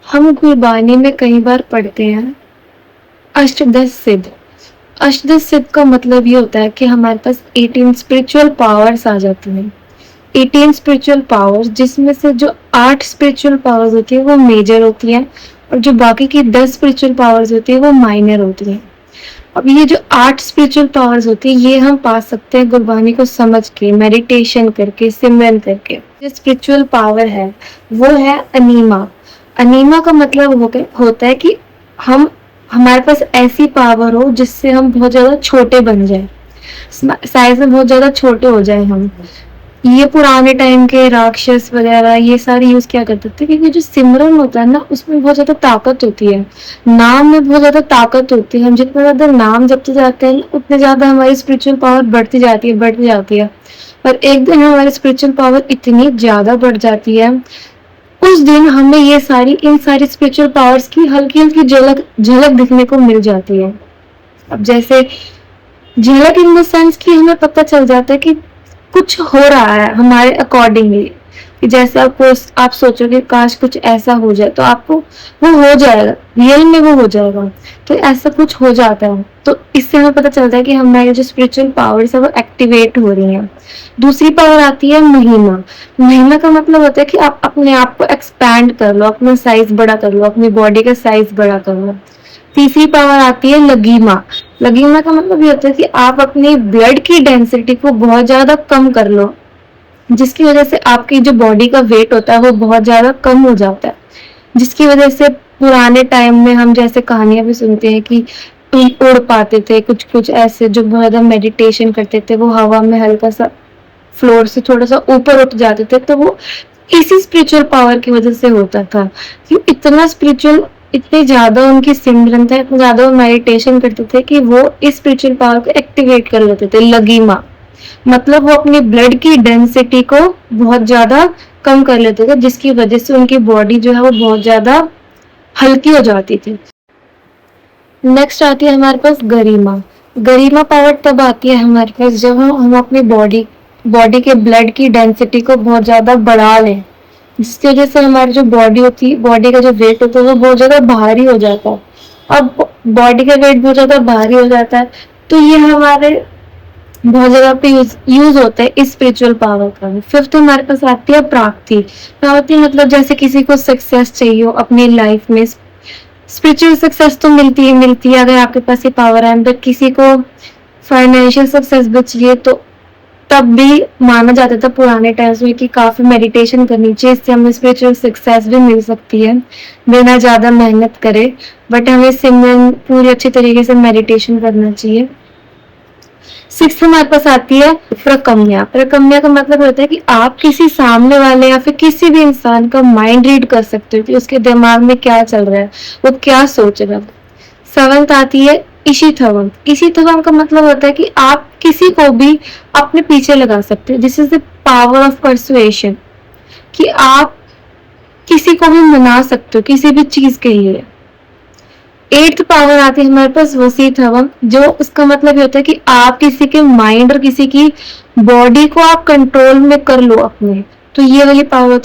हम गुरबानी में कई बार पढ़ते हैं अष्टदश सिद्ध। अष्टदश सिद्ध का मतलब ये होता है कि हमारे पास 18 स्पिरिचुअल पावर्स आ जाती हैं। 18 स्पिरिचुअल पावर्स, जिसमें से जो 8 स्पिरिचुअल पावर्स होती है वो मेजर होती हैं और जो बाकी की 10 स्पिरिचुअल पावर्स होती है वो माइनर होती हैं। अब ये जो 8 स्पिरिचुअल पावर्स होती है ये हम पा सकते हैं गुरबानी को समझ के, मेडिटेशन करके, सिमरन करके। जो स्पिरिचुअल पावर है वो है अनीमा। अनीमा का मतलब होता है कि हमारे पास ऐसी पावर हो जिससे हम बहुत ज्यादा छोटे बन जाए, साइज में बहुत ज्यादा छोटे हो जाए हम। ये पुराने टाइम के राक्षस वगैरह ये सारे यूज क्या करते थे, क्योंकि जो सिमरन होता है ना उसमें बहुत ज्यादा ताकत होती है, नाम में बहुत ज्यादा ताकत होती है। हम जितना ज्यादा नाम जपते जाते हैं उतने ज्यादा हमारी स्पिरिचुअल पावर बढ़ती जाती है। पर एक दिन हमारी स्पिरिचुअल पावर इतनी ज्यादा बढ़ जाती है, उस दिन हमें इन सारी स्पिरिचुअल पावर्स की हल्की हल्की झलक झलक दिखने को मिल जाती है। अब जैसे झलक इन द सेंस कि हमें पता चल जाता है कि कुछ हो रहा है हमारे अकॉर्डिंगली, कि जैसे आप सोचोगे काश कुछ ऐसा हो जाए तो आपको वो हो जाएगा, रियल में वो हो जाएगा। तो ऐसा कुछ हो जाता है, तो इससे हमें पता चलता है कि हमारी जो स्पिरिचुअल पावर्स है वो एक्टिवेट हो रही हैं। दूसरी पावर आती है महिमा। महिमा का मतलब होता है कि आप अपने आप को एक्सपैंड कर लो, अपना साइज बड़ा कर लो, अपनी बॉडी का साइज बड़ा कर लो। तीसरी पावर आती है लगीमा। लगीमा का मतलब ये होता है कि आप अपनी ब्लड की डेंसिटी को बहुत ज्यादा कम कर लो, जिसकी वजह से आपकी जो बॉडी का वेट होता है वो बहुत ज्यादा कम हो जाता है। जिसकी वजह से पुराने टाइम में हम जैसे कहानियां भी सुनते हैं कि उड़ पाते थे, कुछ कुछ ऐसे जो बहुत ज्यादा मेडिटेशन करते थे वो हवा में हल्का सा फ्लोर से थोड़ा सा ऊपर उठ जाते थे, तो वो इसी स्पिरिचुअल पावर की वजह से होता था। कि इतना स्पिरिचुअल, इतने ज्यादा उनकी सिमरन था, इतना ज्यादा वो मेडिटेशन करते थे कि वो इस स्पिरिचुअल पावर को एक्टिवेट कर लेते थे। लगीमा मतलब वो अपनी ब्लड की डेंसिटी को बहुत ज्यादा कम कर लेते थे, जिसकी वजह से उनकी बॉडी जो है वो बहुत ज्यादा हल्की हो जाती थी। नेक्स्ट आती है हमारे पास गरिमा। गरिमा पावर तब आती है हमारे पास जब हम अपनी बॉडी के ब्लड की डेंसिटी को बहुत ज्यादा बढ़ा लें, जिसकी वजह से हमारी जो बॉडी का जो वेट होता है वो बहुत ज्यादा भारी हो जाता है। अब बॉडी का वेट बहुत ज्यादा भारी हो जाता है तो ये हमारे बहुत जगह पे यूज होता है इस स्पिरिचुअल पावर का। फिफ्थ हमारे पास आती है प्राप्ति। प्राप्ति मतलब जैसे किसी को सक्सेस चाहिए हो अपनी लाइफ में, स्पिरिचुअल सक्सेस तो मिलती है अगर आपके पास ये पावर है, बट किसी को फाइनेंशियल सक्सेस भी चाहिए तो तब भी माना जाता था पुराने टाइम्स में कि काफी मेडिटेशन करनी चाहिए, इससे हमें स्पिरिचुअल सक्सेस भी मिल सकती है बिना ज्यादा मेहनत करे। बट हमें सिमरन पूरी अच्छी तरीके से मेडिटेशन करना चाहिए। सिक्स्थ हमारे पास आती है प्रकम्या। प्रकम्या का मतलब होता है कि आप किसी सामने वाले या फिर किसी भी इंसान का माइंड रीड कर सकते हो कि उसके दिमाग में क्या चल रहा है, वो क्या सोच रहा है। सेवंथ आती है इशिथवम। इशिथवम का मतलब होता है कि आप किसी को भी अपने पीछे लगा सकते हो। This is the power of persuasion, कि आप किसी को भी मना सकते हो किसी भी चीज के लिए। एट्थ पावर आती है हमारे पास वसीथवम, जो उसका मतलब ये होता है कि आप किसी के माइंड और किसी की बॉडी को आप कंट्रोल में कर लो अपने। तो ये वाली पावर